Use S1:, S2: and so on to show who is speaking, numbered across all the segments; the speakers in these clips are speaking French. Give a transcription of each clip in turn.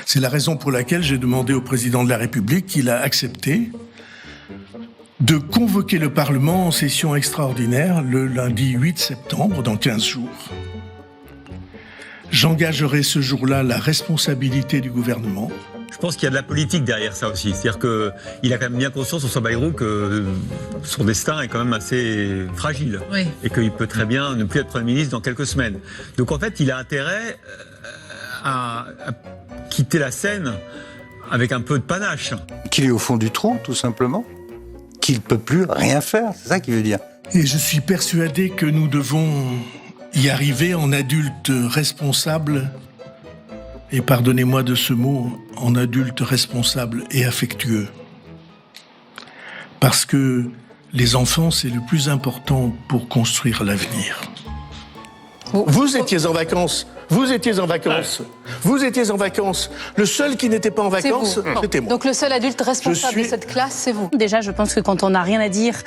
S1: C'est la raison pour laquelle j'ai demandé au président de la République, qu'il a accepté, de convoquer le Parlement en session extraordinaire le lundi 8 septembre, dans 15 jours. J'engagerai ce jour-là la responsabilité du gouvernement.
S2: Je pense qu'il y a de la politique derrière ça aussi. C'est-à-dire qu'il a quand même bien conscience, François Bayrou, que son destin est quand même assez fragile. Oui. Et qu'il peut très bien ne plus être Premier ministre dans quelques semaines. Donc en fait, il a intérêt à quitter la scène avec un peu de panache.
S3: Qu'il est au fond du trou, tout simplement. Qu'il ne peut plus rien faire, c'est ça qu'il veut dire.
S1: Et je suis persuadé que nous devons y arriver en adultes responsables, et pardonnez-moi de ce mot, en adultes responsables et affectueux. Parce que les enfants, c'est le plus important pour construire l'avenir. Vous étiez en vacances. Vous étiez en vacances. Vous étiez en vacances. Le seul qui n'était pas en vacances, c'était moi.
S4: Donc le seul adulte responsable de cette classe, c'est vous. Déjà, je pense que quand on n'a rien à dire,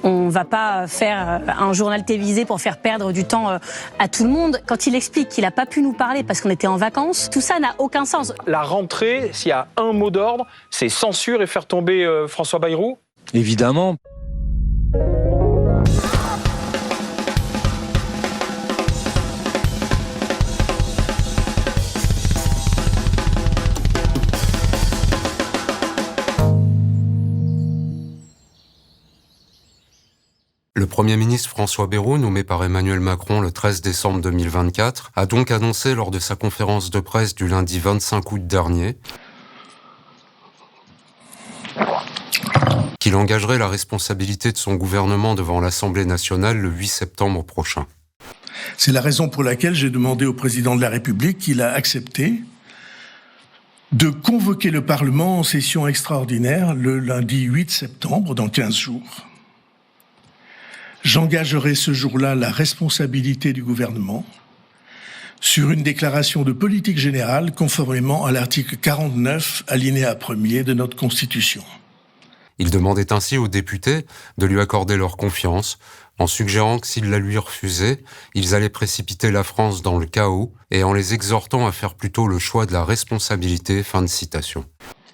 S4: on ne va pas faire un journal télévisé pour faire perdre du temps à tout le monde. Quand il explique qu'il n'a pas pu nous parler parce qu'on était en vacances, tout ça n'a aucun sens.
S5: La rentrée, s'il y a un mot d'ordre, c'est censure et faire tomber François Bayrou.
S6: Évidemment.
S7: Le Premier ministre François Bayrou, nommé par Emmanuel Macron le 13 décembre 2024, a donc annoncé lors de sa conférence de presse du lundi 25 août dernier qu'il engagerait la responsabilité de son gouvernement devant l'Assemblée nationale le 8 septembre prochain.
S1: C'est la raison pour laquelle j'ai demandé au président de la République, qu'il a accepté, de convoquer le Parlement en session extraordinaire le lundi 8 septembre, dans 15 jours. J'engagerai ce jour-là la responsabilité du gouvernement sur une déclaration de politique générale conformément à l'article 49, alinéa 1er de notre Constitution.
S7: Il demandait ainsi aux députés de lui accorder leur confiance, en suggérant que s'ils la lui refusaient, ils allaient précipiter la France dans le chaos et en les exhortant à faire plutôt le choix de la responsabilité. Fin de citation.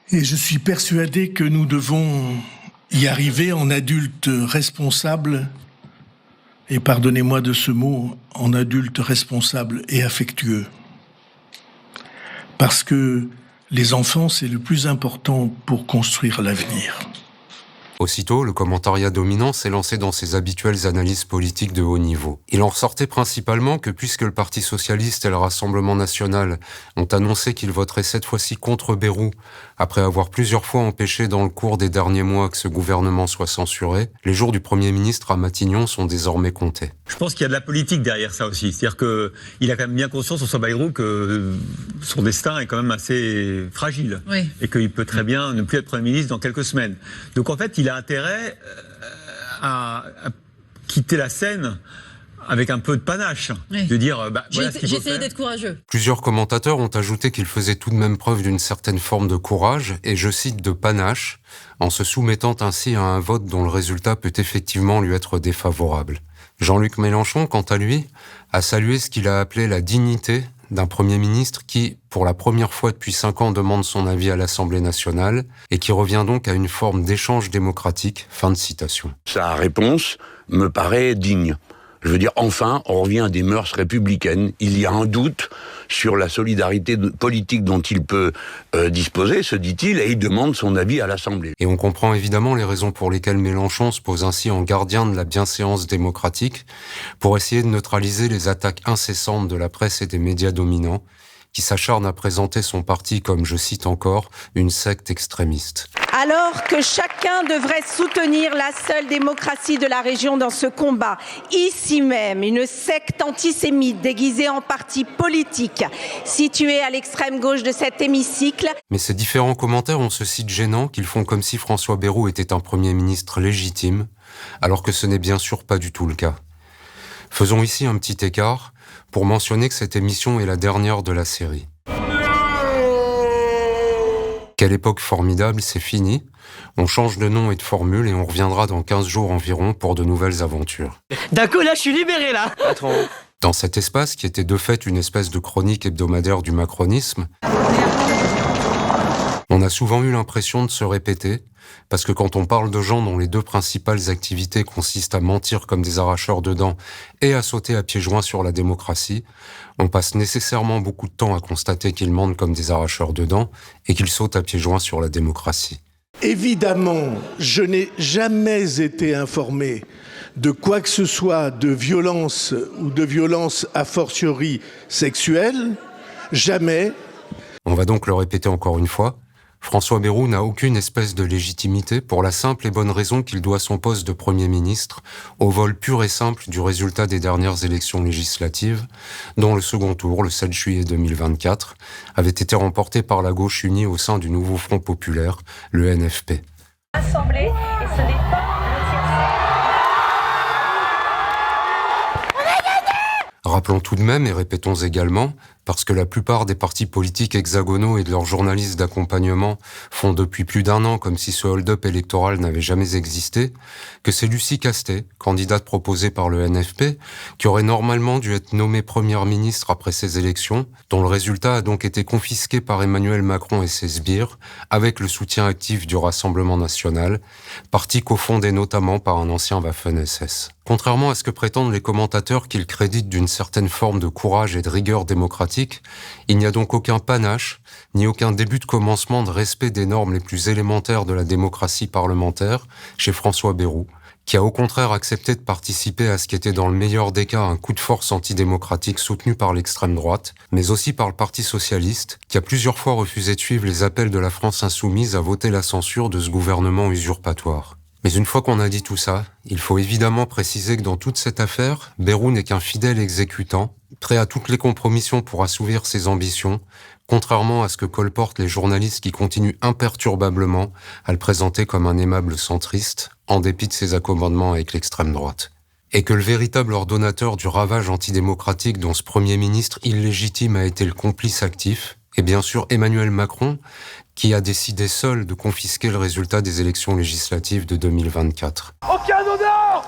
S1: Et je suis persuadé que nous devons y arriver en adultes responsables, et pardonnez-moi de ce mot, en adultes responsables et affectueux. Parce que les enfants, c'est le plus important pour construire l'avenir.
S7: Aussitôt, le commentariat dominant s'est lancé dans ses habituelles analyses politiques de haut niveau. Il en ressortait principalement que puisque le Parti socialiste et le Rassemblement national ont annoncé qu'ils voteraient cette fois-ci contre Bayrou, après avoir plusieurs fois empêché dans le cours des derniers mois que ce gouvernement soit censuré, les jours du Premier ministre à Matignon sont désormais comptés.
S2: Je pense qu'il y a de la politique derrière ça aussi. C'est-à-dire qu'il a quand même bien conscience, François Bayrou, que son destin est quand même assez fragile. Oui. Et qu'il peut très bien ne plus être Premier ministre dans quelques semaines. Donc en fait, il a intérêt à quitter la scène avec un peu de panache, oui. De dire voilà ce qu'il faut faire.
S4: J'ai essayé d'être courageux.
S7: Plusieurs commentateurs ont ajouté qu'il faisait tout de même preuve d'une certaine forme de courage, et je cite de panache, en se soumettant ainsi à un vote dont le résultat peut effectivement lui être défavorable. Jean-Luc Mélenchon, quant à lui, a salué ce qu'il a appelé la dignité d'un Premier ministre qui, pour la première fois depuis 5 ans, demande son avis à l'Assemblée nationale et qui revient donc à une forme d'échange démocratique. Fin de citation.
S8: Sa réponse me paraît digne. Je veux dire, enfin, on revient à des mœurs républicaines. Il y a un doute sur la solidarité politique dont il peut disposer, se dit-il, et il demande son avis à l'Assemblée.
S7: Et on comprend évidemment les raisons pour lesquelles Mélenchon se pose ainsi en gardien de la bienséance démocratique pour essayer de neutraliser les attaques incessantes de la presse et des médias dominants qui s'acharnent à présenter son parti comme, je cite encore, une secte extrémiste.
S9: Alors que chacun devrait soutenir la seule démocratie de la région dans ce combat, ici même, une secte antisémite déguisée en parti politique, située à l'extrême gauche de cet hémicycle.
S7: Mais ces différents commentaires ont ce site gênant qu'ils font comme si François Bayrou était un Premier ministre légitime, alors que ce n'est bien sûr pas du tout le cas. Faisons ici un petit écart pour mentionner que cette émission est la dernière de la série. Quelle époque formidable, c'est fini. On change de nom et de formule et on reviendra dans 15 jours environ pour de nouvelles aventures.
S10: D'un coup, là, je suis libéré, là.
S5: Patron.
S7: Dans cet espace, qui était de fait une espèce de chronique hebdomadaire du macronisme, a souvent eu l'impression de se répéter, parce que quand on parle de gens dont les deux principales activités consistent à mentir comme des arracheurs de dents et à sauter à pieds joints sur la démocratie, on passe nécessairement beaucoup de temps à constater qu'ils mentent comme des arracheurs de dents et qu'ils sautent à pieds joints sur la démocratie.
S1: Évidemment, je n'ai jamais été informé de quoi que ce soit de violence ou de violence a fortiori sexuelle. Jamais.
S7: On va donc le répéter encore une fois. François Bayrou n'a aucune espèce de légitimité pour la simple et bonne raison qu'il doit son poste de Premier ministre au vol pur et simple du résultat des dernières élections législatives, dont le second tour, le 7 juillet 2024, avait été remporté par la gauche unie au sein du nouveau Front populaire, le NFP.
S6: Assemblée, et ce n'est pas le tiercé.
S7: Rappelons tout de même et répétons également, parce que la plupart des partis politiques hexagonaux et de leurs journalistes d'accompagnement font depuis plus d'1 an comme si ce hold-up électoral n'avait jamais existé, que c'est Lucie Castet, candidate proposée par le NFP, qui aurait normalement dû être nommée première ministre après ces élections, dont le résultat a donc été confisqué par Emmanuel Macron et ses sbires, avec le soutien actif du Rassemblement national, parti cofondé notamment par un ancien Waffen-SS. Contrairement à ce que prétendent les commentateurs qu'ils créditent d'une certaine forme de courage et de rigueur démocratique, il n'y a donc aucun panache, ni aucun début de commencement de respect des normes les plus élémentaires de la démocratie parlementaire chez François Bayrou, qui a au contraire accepté de participer à ce qui était dans le meilleur des cas un coup de force antidémocratique soutenu par l'extrême droite, mais aussi par le Parti socialiste, qui a plusieurs fois refusé de suivre les appels de la France insoumise à voter la censure de ce gouvernement usurpatoire. Mais une fois qu'on a dit tout ça, il faut évidemment préciser que dans toute cette affaire, Bayrou n'est qu'un fidèle exécutant, prêt à toutes les compromissions pour assouvir ses ambitions, contrairement à ce que colportent les journalistes qui continuent imperturbablement à le présenter comme un aimable centriste, en dépit de ses accommodements avec l'extrême droite. Et que le véritable ordonnateur du ravage antidémocratique dont ce Premier ministre illégitime a été le complice actif, est bien sûr Emmanuel Macron, qui a décidé seul de confisquer le résultat des élections législatives de 2024.
S11: Aucun honneur,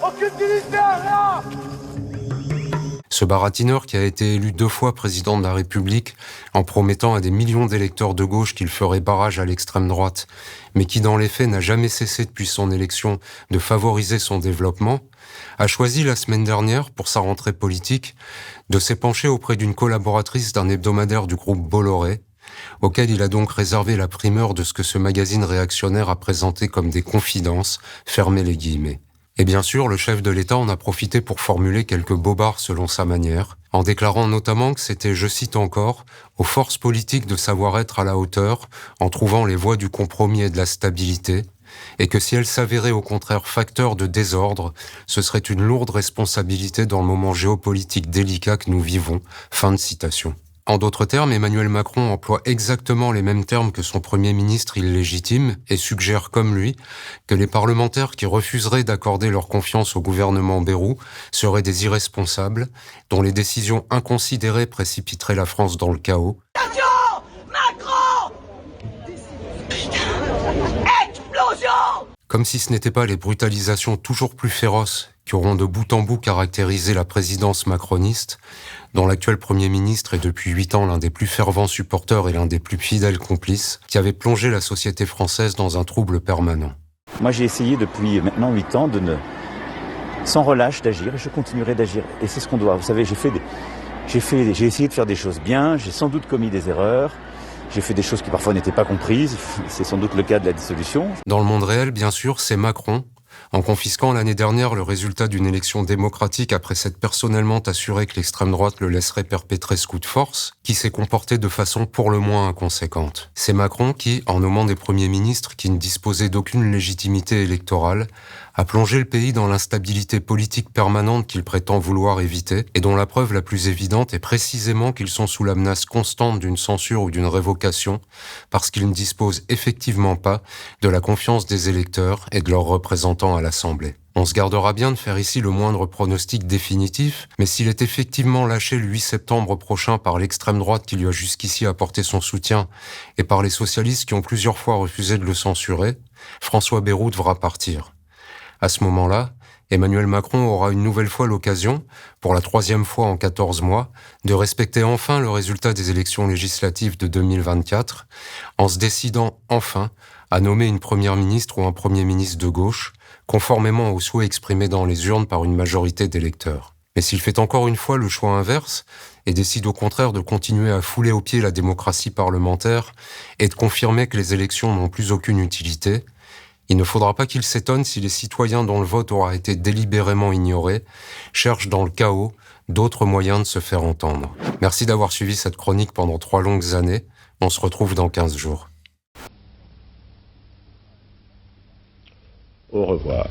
S11: aucune militaire, là.
S7: Ce baratineur qui a été élu 2 fois président de la République en promettant à des millions d'électeurs de gauche qu'il ferait barrage à l'extrême droite, mais qui dans les faits n'a jamais cessé depuis son élection de favoriser son développement, a choisi la semaine dernière, pour sa rentrée politique, de s'épancher auprès d'une collaboratrice d'un hebdomadaire du groupe Bolloré, auquel il a donc réservé la primeur de ce que ce magazine réactionnaire a présenté comme des confidences, fermez les guillemets. Et bien sûr, le chef de l'État en a profité pour formuler quelques bobards selon sa manière, en déclarant notamment que c'était, je cite encore, aux forces politiques de savoir être à la hauteur, en trouvant les voies du compromis et de la stabilité, et que si elles s'avéraient au contraire facteurs de désordre, ce serait une lourde responsabilité dans le moment géopolitique délicat que nous vivons. Fin de citation. En d'autres termes, Emmanuel Macron emploie exactement les mêmes termes que son Premier ministre illégitime et suggère comme lui que les parlementaires qui refuseraient d'accorder leur confiance au gouvernement Bayrou seraient des irresponsables dont les décisions inconsidérées précipiteraient la France dans le chaos.
S11: Macron! Explosion!
S7: Comme si ce n'étaient pas les brutalisations toujours plus féroces qui auront de bout en bout caractérisé la présidence macroniste, dont l'actuel Premier ministre est depuis 8 ans l'un des plus fervents supporters et l'un des plus fidèles complices, qui avait plongé la société française dans un trouble permanent.
S12: Moi j'ai essayé depuis maintenant 8 ans sans relâche d'agir, et je continuerai d'agir. Et c'est ce qu'on doit. Vous savez, j'ai essayé de faire des choses bien, j'ai sans doute commis des erreurs, j'ai fait des choses qui parfois n'étaient pas comprises, c'est sans doute le cas de la dissolution.
S7: Dans le monde réel, bien sûr, c'est Macron, en confisquant l'année dernière le résultat d'une élection démocratique après s'être personnellement assuré que l'extrême droite le laisserait perpétrer ce coup de force, qui s'est comporté de façon pour le moins inconséquente. C'est Macron qui, en nommant des premiers ministres qui ne disposaient d'aucune légitimité électorale, a plongé le pays dans l'instabilité politique permanente qu'il prétend vouloir éviter, et dont la preuve la plus évidente est précisément qu'ils sont sous la menace constante d'une censure ou d'une révocation, parce qu'ils ne disposent effectivement pas de la confiance des électeurs et de leurs représentants à l'Assemblée. On se gardera bien de faire ici le moindre pronostic définitif, mais s'il est effectivement lâché le 8 septembre prochain par l'extrême droite qui lui a jusqu'ici apporté son soutien, et par les socialistes qui ont plusieurs fois refusé de le censurer, François Bayrou devra partir. À ce moment-là, Emmanuel Macron aura une nouvelle fois l'occasion, pour la 3e fois en 14 mois, de respecter enfin le résultat des élections législatives de 2024, en se décidant enfin à nommer une première ministre ou un premier ministre de gauche, conformément aux souhaits exprimés dans les urnes par une majorité d'électeurs. Mais s'il fait encore une fois le choix inverse, et décide au contraire de continuer à fouler aux pieds la démocratie parlementaire et de confirmer que les élections n'ont plus aucune utilité, il ne faudra pas qu'il s'étonne si les citoyens dont le vote aura été délibérément ignoré cherchent dans le chaos d'autres moyens de se faire entendre. Merci d'avoir suivi cette chronique pendant 3 longues années. On se retrouve dans 15 jours.
S8: Au revoir.